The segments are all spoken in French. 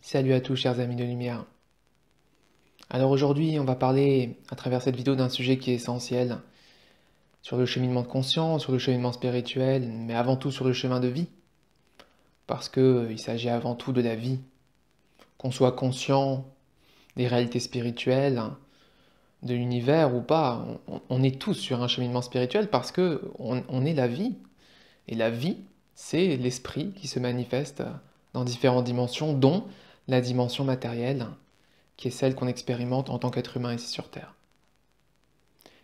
Salut à tous chers amis de lumière. Alors aujourd'hui on va parler à travers cette vidéo d'un sujet qui est essentiel sur le cheminement de conscience, sur le cheminement spirituel, mais avant tout sur le chemin de vie. Parce que il s'agit avant tout de la vie. Qu'on soit conscient des réalités spirituelles, de l'univers ou pas, on est tous sur un cheminement spirituel parce que on est la vie. Et la vie, c'est l'esprit qui se manifeste dans différentes dimensions, dont la dimension matérielle, qui est celle qu'on expérimente en tant qu'être humain ici sur Terre.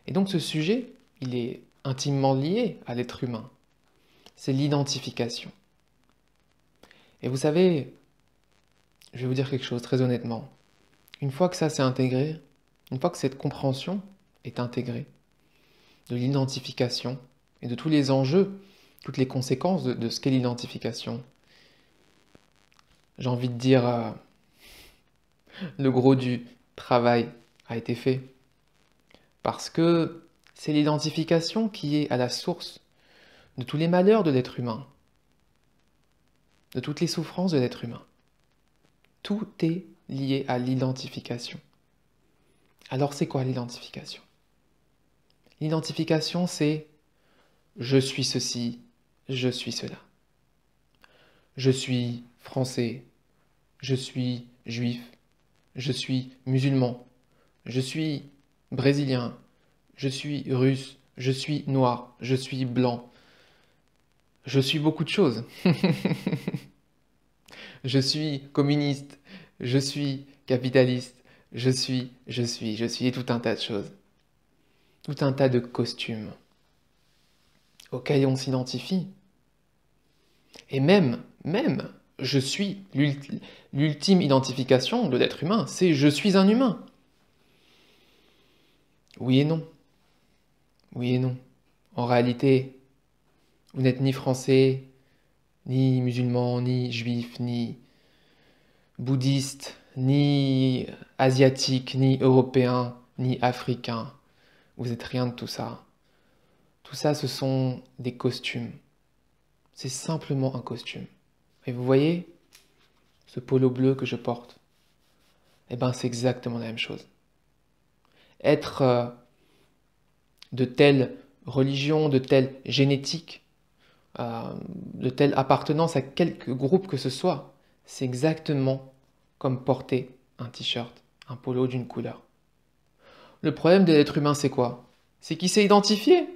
Et donc ce sujet, il est intimement lié à l'être humain. C'est l'identification. Et vous savez, je vais vous dire quelque chose très honnêtement. Une fois que ça s'est intégré, une fois que cette compréhension est intégrée, de l'identification et de tous les enjeux, toutes les conséquences de ce qu'est l'identification, j'ai envie de dire, le gros du travail a été fait. Parce que c'est l'identification qui est à la source de tous les malheurs de l'être humain, de toutes les souffrances de l'être humain. Tout est lié à l'identification. Alors c'est quoi l'identification? L'identification, c'est je suis ceci, je suis cela. Je suis français, je suis juif, je suis musulman, je suis brésilien, je suis russe, je suis noir, je suis blanc, je suis beaucoup de choses. Je suis communiste, je suis capitaliste, je suis, et tout un tas de choses. Tout un tas de costumes auxquels on s'identifie. Et même, je suis, l'ultime identification de l'être humain, c'est je suis un humain. Oui et non. Oui et non. En réalité, vous n'êtes ni français, ni musulman, ni juif, ni bouddhiste, ni asiatique, ni européen, ni africain. Vous n'êtes rien de tout ça. Tout ça, ce sont des costumes. C'est simplement un costume. Et vous voyez, ce polo bleu que je porte, eh ben c'est exactement la même chose. Être de telle religion, de telle génétique, de telle appartenance à quelque groupe que ce soit, c'est exactement comme porter un t-shirt, un polo d'une couleur. Le problème de l'être humain, c'est quoi? C'est qu'il s'est identifié.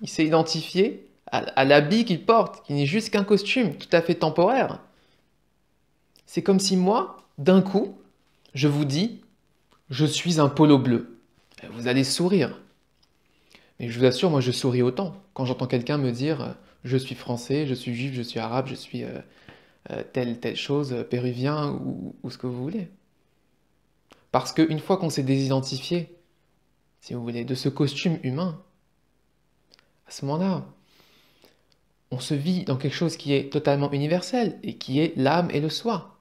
Il s'est identifié à l'habit qu'il porte, qui n'est juste qu'un costume tout à fait temporaire. C'est comme si moi, d'un coup, je vous dis, je suis un polo bleu. Vous allez sourire. Mais je vous assure, moi je souris autant quand j'entends quelqu'un me dire je suis français, je suis juif, je suis arabe, je suis telle chose, péruvien ou ce que vous voulez. Parce qu'une fois qu'on s'est désidentifié, si vous voulez, de ce costume humain, à ce moment-là, on se vit dans quelque chose qui est totalement universel et qui est l'âme et le soi.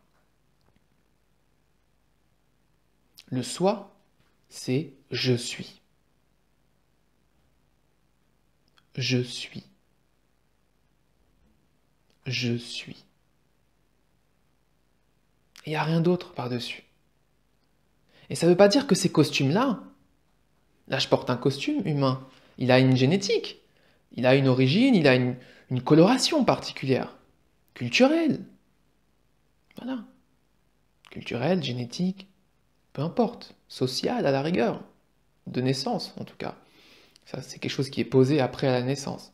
Le soi, c'est je suis. Je suis. Je suis. Il n'y a rien d'autre par-dessus. Et ça ne veut pas dire que ces costumes-là, là je porte un costume humain, il a une génétique, il a une origine, il a une coloration particulière, culturelle. Voilà. Culturelle, génétique, peu importe, sociale à la rigueur, de naissance en tout cas. Ça c'est quelque chose qui est posé après à la naissance.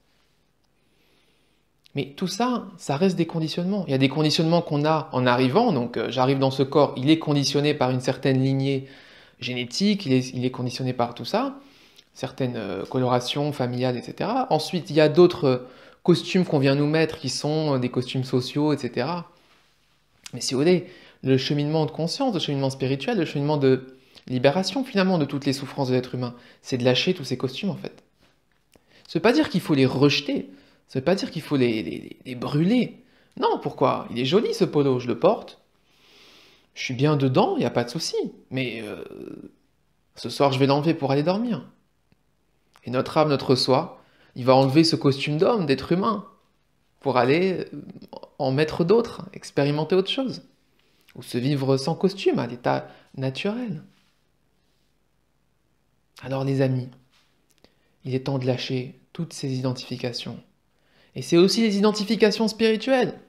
Mais tout ça, ça reste des conditionnements. Il y a des conditionnements qu'on a en arrivant, donc j'arrive dans ce corps, il est conditionné par une certaine lignée génétique, il est conditionné par tout ça, certaines colorations familiales, etc. Ensuite, il y a d'autres costumes qu'on vient nous mettre qui sont des costumes sociaux, etc. Mais si vous voulez, le cheminement de conscience, le cheminement spirituel, le cheminement de libération finalement de toutes les souffrances de l'être humain, c'est de lâcher tous ces costumes en fait. Ça ne veut pas dire qu'il faut les rejeter, ça ne veut pas dire qu'il faut les brûler. Non, pourquoi? Il est joli ce polo, je le porte. Je suis bien dedans, il n'y a pas de souci. Mais ce soir, je vais l'enlever pour aller dormir. Et notre âme, notre soi, il va enlever ce costume d'homme, d'être humain, pour aller en mettre d'autres, expérimenter autre chose. ou se vivre sans costume, à l'état naturel. Alors les amis, il est temps de lâcher toutes ces identifications. Et c'est aussi les identifications spirituelles.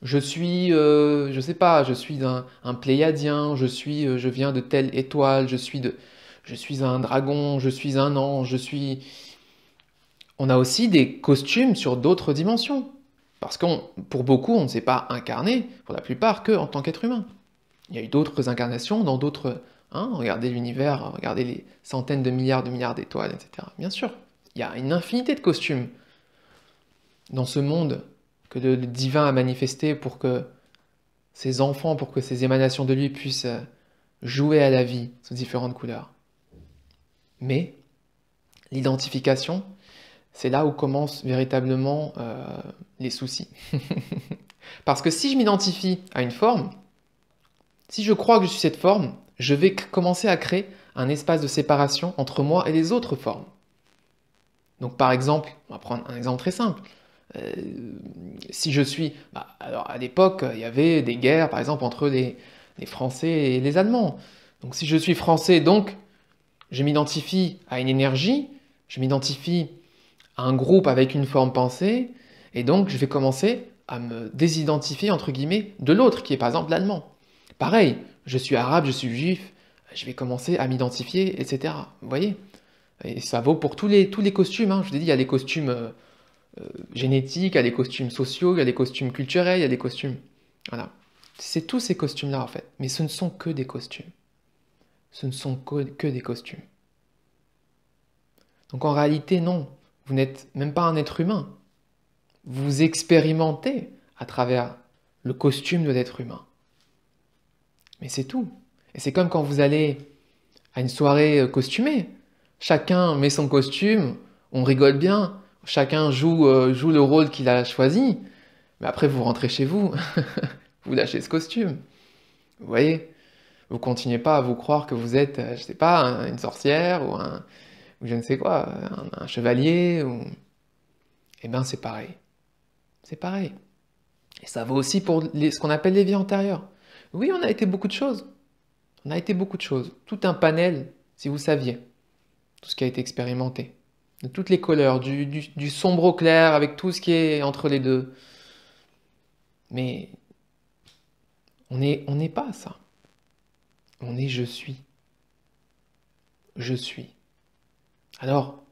Je sais pas, je suis un pléiadien, je viens de telle étoile, je suis un dragon, je suis un ange, je suis... On a aussi des costumes sur d'autres dimensions. Parce que pour beaucoup, on ne s'est pas incarné, pour la plupart, que en tant qu'être humain. Il y a eu d'autres incarnations dans d'autres... Hein, regardez l'univers, regardez les centaines de milliards d'étoiles, etc. Bien sûr, il y a une infinité de costumes dans ce monde que le divin a manifesté pour que ses enfants, pour que ces émanations de lui puissent jouer à la vie sous différentes couleurs. Mais l'identification, c'est là où commencent véritablement les soucis. Parce que si je m'identifie à une forme, si je crois que je suis cette forme, je vais commencer à créer un espace de séparation entre moi et les autres formes. Donc par exemple, on va prendre un exemple très simple. Si je suis... alors à l'époque, il y avait des guerres, par exemple, entre les Français et les Allemands. Donc si je suis français, donc je m'identifie à une énergie, je m'identifie à un groupe avec une forme pensée, et donc je vais commencer à me désidentifier, entre guillemets, de l'autre, qui est par exemple l'allemand. Pareil, je suis arabe, je suis juif, je vais commencer à m'identifier, etc. Vous voyez? Et ça vaut pour tous les costumes, hein. Je vous ai dit, il y a les costumes génétiques, il y a les costumes sociaux, il y a les costumes culturels, il y a les costumes... Voilà. C'est tous ces costumes-là, en fait. Mais ce ne sont que des costumes. Ce ne sont que des costumes. Donc en réalité, non. Vous n'êtes même pas un être humain. Vous expérimentez à travers le costume de l'être humain. Mais c'est tout. Et c'est comme quand vous allez à une soirée costumée. Chacun met son costume, on rigole bien, chacun joue le rôle qu'il a choisi, mais après vous rentrez chez vous, vous lâchez ce costume. Vous voyez? Vous continuez pas à vous croire que vous êtes, je sais pas, une sorcière ou je ne sais quoi, un chevalier ou... Eh bien c'est pareil. C'est pareil. Et ça vaut aussi pour ce qu'on appelle les vies antérieures. Oui, on a été beaucoup de choses. On a été beaucoup de choses. Tout un panel, si vous saviez. Tout ce qui a été expérimenté. De toutes les couleurs, du sombre au clair, avec tout ce qui est entre les deux. Mais on n'est pas ça. On est je suis. Je suis. Alors,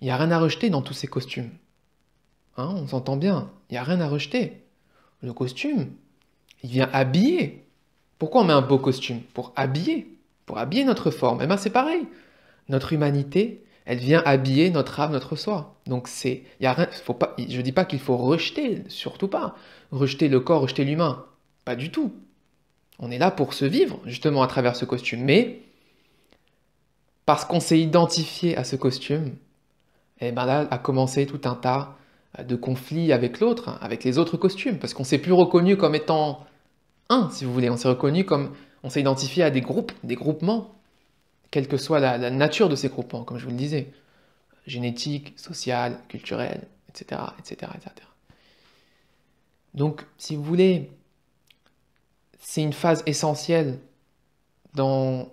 il n'y a rien à rejeter dans tous ces costumes. Hein, on s'entend bien. Il n'y a rien à rejeter. Le costume, il vient habiller. Pourquoi on met un beau costume? Pour habiller. Pour habiller notre forme. Eh bien, c'est pareil. Notre humanité, elle vient habiller notre âme, notre soi. Donc y a rien, faut pas, je ne dis pas qu'il faut rejeter, surtout pas. Rejeter le corps, rejeter l'humain. Pas du tout. On est là pour se vivre, justement, à travers ce costume. Mais, parce qu'on s'est identifié à ce costume, et ben là a commencé tout un tas de conflits avec l'autre, hein, avec les autres costumes. Parce qu'on s'est plus reconnu comme étant un, si vous voulez. On s'est reconnu comme... On s'est identifié à des groupes, des groupements, quelle que soit la nature de ces groupements, comme je vous le disais. Génétique, social, culturel, etc., etc., etc. Donc, si vous voulez, c'est une phase essentielle dans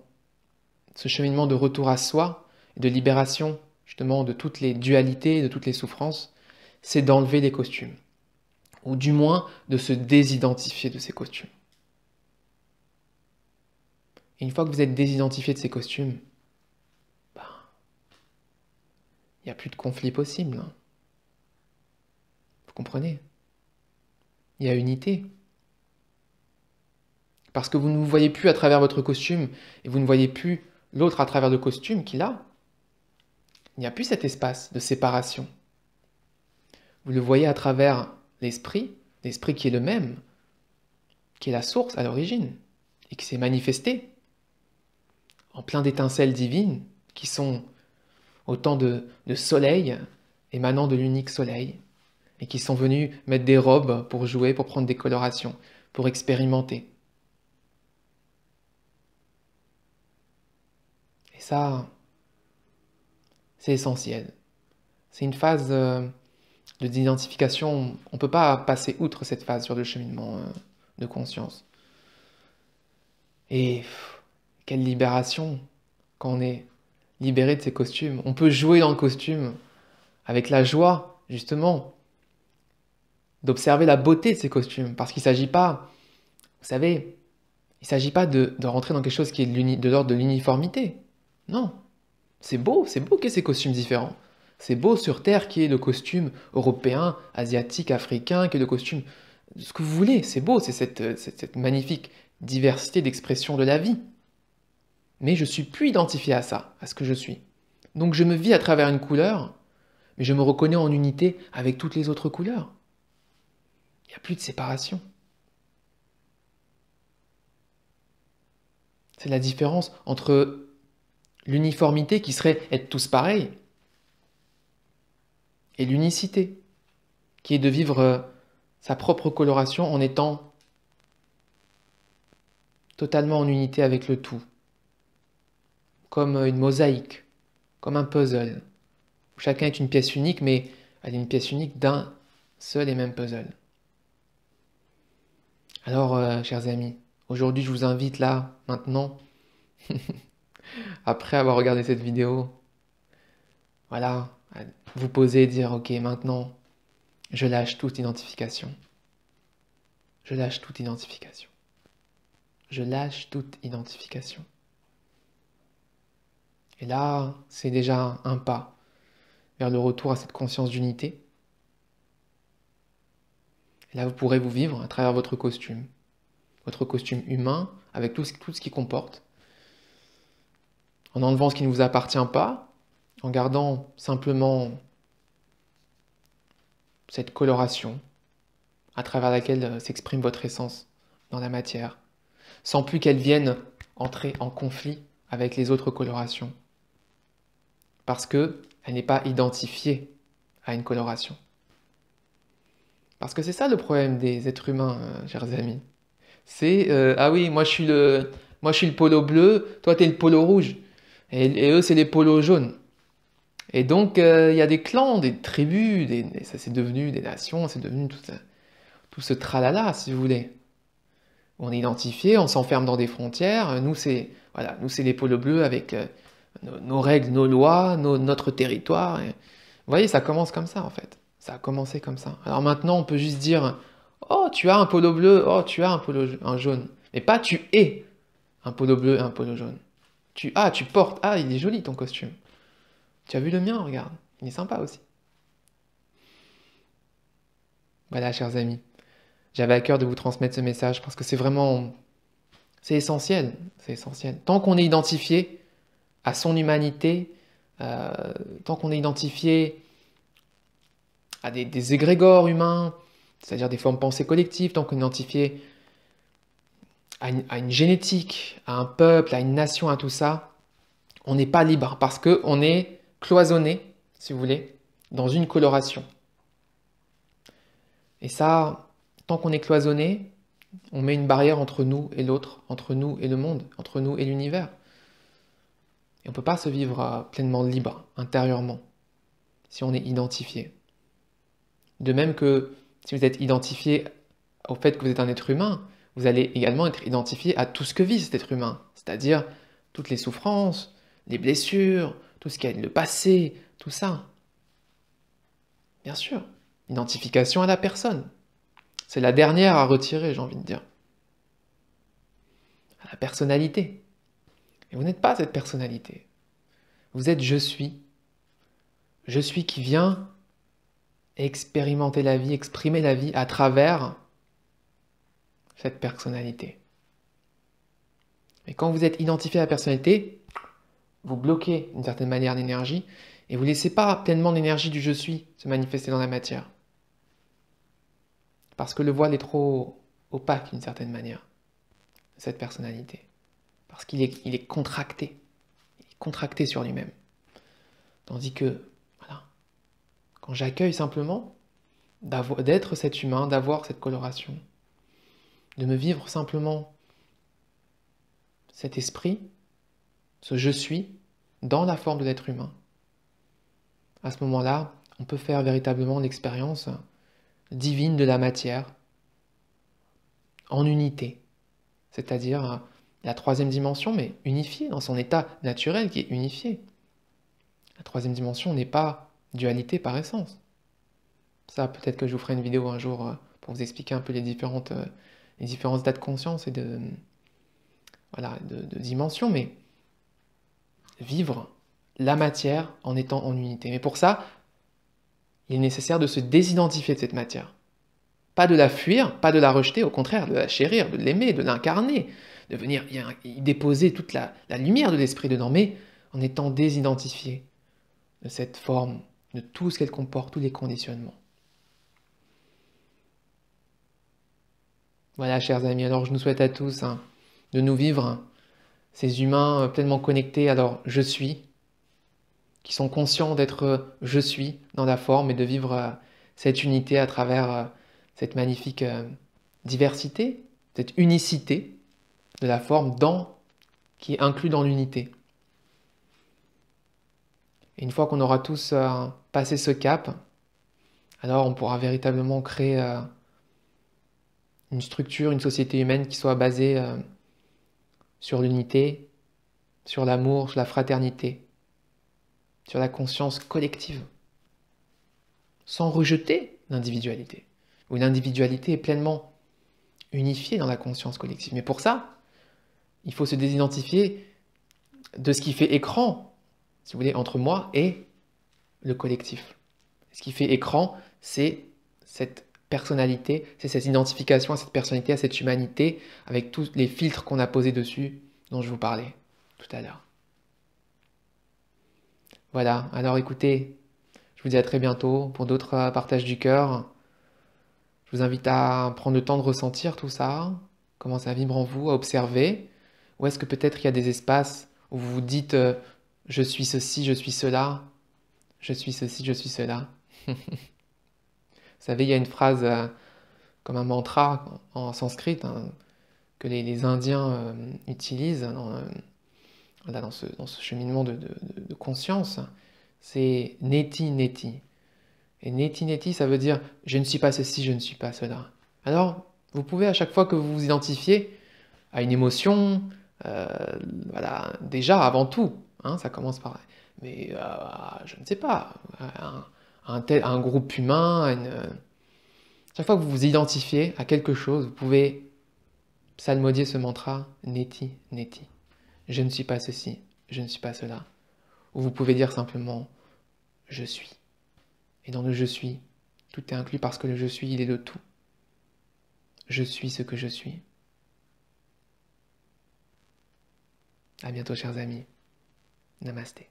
ce cheminement de retour à soi, et de libération, justement, de toutes les dualités, de toutes les souffrances, c'est d'enlever les costumes. Ou du moins, de se désidentifier de ces costumes. Et une fois que vous êtes désidentifié de ces costumes, il n'y a plus de conflit possible. Hein. Vous comprenez? Il y a unité. Parce que vous ne vous voyez plus à travers votre costume et vous ne voyez plus l'autre à travers le costume qu'il a. Il n'y a plus cet espace de séparation. Vous le voyez à travers l'esprit qui est le même, qui est la source à l'origine et qui s'est manifesté en plein d'étincelles divines qui sont autant de soleil émanant de l'unique soleil et qui sont venus mettre des robes pour jouer, pour prendre des colorations, pour expérimenter. Et ça, c'est essentiel. C'est une phase d'identification. On ne peut pas passer outre cette phase sur le cheminement de conscience. Et quelle libération quand on est libéré de ces costumes. On peut jouer dans le costume avec la joie, justement, d'observer la beauté de ces costumes. Parce qu'il ne s'agit pas, vous savez, il ne s'agit pas de rentrer dans quelque chose qui est de l'ordre de l'uniformité. Non, c'est beau qu'il y ait ces costumes différents. C'est beau sur Terre qu'il y ait le costume européen, asiatique, africain, qu'il y ait le costume... Ce que vous voulez, c'est beau, c'est cette magnifique diversité d'expression de la vie. Mais je ne suis plus identifié à ça, à ce que je suis. Donc je me vis à travers une couleur, mais je me reconnais en unité avec toutes les autres couleurs. Il n'y a plus de séparation. C'est la différence entre l'uniformité qui serait être tous pareils et l'unicité qui est de vivre sa propre coloration en étant totalement en unité avec le tout. Comme une mosaïque, comme un puzzle. Chacun est une pièce unique, mais elle est une pièce unique d'un seul et même puzzle. Alors, chers amis, aujourd'hui je vous invite là, maintenant, après avoir regardé cette vidéo, voilà, à vous poser et dire, ok, maintenant, je lâche toute identification. Je lâche toute identification. Je lâche toute identification. Et là, c'est déjà un pas vers le retour à cette conscience d'unité. Et là, vous pourrez vous vivre à travers votre costume humain, avec tout ce qu'il comporte, en enlevant ce qui ne vous appartient pas, en gardant simplement cette coloration à travers laquelle s'exprime votre essence dans la matière, sans plus qu'elle vienne entrer en conflit avec les autres colorations, parce qu'elle n'est pas identifiée à une coloration. Parce que c'est ça le problème des êtres humains, chers amis. C'est ah oui, moi je suis le polo bleu, toi t'es le polo rouge, et eux c'est les polos jaunes. Et donc il y a des clans, des tribus, ça c'est devenu des nations, c'est devenu tout ce tralala, si vous voulez. On est identifié, on s'enferme dans des frontières. Nous c'est voilà, nous c'est les polos bleus avec nos règles, nos lois, notre territoire. Et, vous voyez, ça commence comme ça en fait. Ça a commencé comme ça. Alors maintenant, on peut juste dire, oh, tu as un polo bleu, oh, tu as un jaune. Mais pas tu es un polo bleu et un polo jaune. Tu portes, ah, il est joli ton costume. Tu as vu le mien, regarde, il est sympa aussi. Voilà, chers amis, j'avais à cœur de vous transmettre ce message parce que c'est essentiel, c'est essentiel. Tant qu'on est identifié à son humanité, euh, tant qu'on est identifié à des égrégores humains, c'est-à-dire des formes pensées collectives, tant qu'on est identifié à une génétique, à un peuple, à une nation, à tout ça, on n'est pas libre parce qu'on est cloisonné, si vous voulez, dans une coloration. Et ça, tant qu'on est cloisonné, on met une barrière entre nous et l'autre, entre nous et le monde, entre nous et l'univers. Et on ne peut pas se vivre pleinement libre, intérieurement, si on est identifié. De même que si vous êtes identifié au fait que vous êtes un être humain, vous allez également être identifié à tout ce que vit cet être humain, c'est-à-dire toutes les souffrances, les blessures, tout ce qui est le passé, tout ça. Bien sûr, identification à la personne. C'est la dernière à retirer, j'ai envie de dire. À la personnalité. Et vous n'êtes pas cette personnalité. Vous êtes je suis. Je suis qui vient expérimenter la vie, exprimer la vie à travers cette personnalité. Et quand vous êtes identifié à la personnalité, vous bloquez d'une certaine manière l'énergie et vous ne laissez pas pleinement l'énergie du je suis se manifester dans la matière. Parce que le voile est trop opaque d'une certaine manière, cette personnalité. Parce qu'il est contracté. Il est contracté sur lui-même. Tandis que, voilà, quand j'accueille simplement d'être cet humain, d'avoir cette coloration, de me vivre simplement cet esprit, ce je suis, dans la forme de l'être humain, à ce moment-là, on peut faire véritablement l'expérience divine de la matière en unité, c'est-à-dire La troisième dimension, mais unifiée, dans son état naturel qui est unifié. La troisième dimension n'est pas dualité par essence. Ça, peut-être que je vous ferai une vidéo un jour pour vous expliquer un peu les différents états de conscience et voilà, de dimensions, mais vivre la matière en étant en unité. Mais pour ça, il est nécessaire de se désidentifier de cette matière. Pas de la fuir, pas de la rejeter, au contraire, de la chérir, de l'aimer, de l'incarner, de venir y déposer toute la lumière de l'esprit dedans, mais en étant désidentifié de cette forme, de tout ce qu'elle comporte, tous les conditionnements. Voilà, chers amis, alors je nous souhaite à tous de nous vivre, ces humains pleinement connectés à leur je suis, qui sont conscients d'être je suis dans la forme et de vivre cette unité à travers cette magnifique diversité, cette unicité de la forme qui est inclus dans l'unité. Et une fois qu'on aura tous passé ce cap, alors on pourra véritablement créer une structure, une société humaine qui soit basée sur l'unité, sur l'amour, sur la fraternité, sur la conscience collective, sans rejeter l'individualité, où l'individualité est pleinement unifiée dans la conscience collective. Mais pour ça, il faut se désidentifier de ce qui fait écran, si vous voulez, entre moi et le collectif. Ce qui fait écran, c'est cette personnalité, c'est cette identification à cette personnalité, à cette humanité, avec tous les filtres qu'on a posés dessus, dont je vous parlais tout à l'heure. Voilà, alors écoutez, je vous dis à très bientôt pour d'autres partages du cœur. Je vous invite à prendre le temps de ressentir tout ça, comment ça vibre en vous, à observer. Ou est-ce que peut-être il y a des espaces où vous vous dites je suis ceci, je suis cela, je suis ceci, je suis cela. Vous savez, il y a une phrase comme un mantra en sanskrit que les Indiens utilisent voilà, dans ce cheminement de conscience. C'est neti neti. Et neti neti, ça veut dire je ne suis pas ceci, je ne suis pas cela. Alors, vous pouvez à chaque fois que vous vous identifiez à une émotion, euh, voilà, déjà avant tout, hein, ça commence par. Mais je ne sais pas, un groupe humain, chaque fois que vous vous identifiez à quelque chose, vous pouvez psalmodier ce mantra neti neti. Je ne suis pas ceci, je ne suis pas cela. Ou vous pouvez dire simplement je suis. Et dans le je suis, tout est inclus parce que le je suis, il est de tout. Je suis ce que je suis. À bientôt, chers amis. Namasté.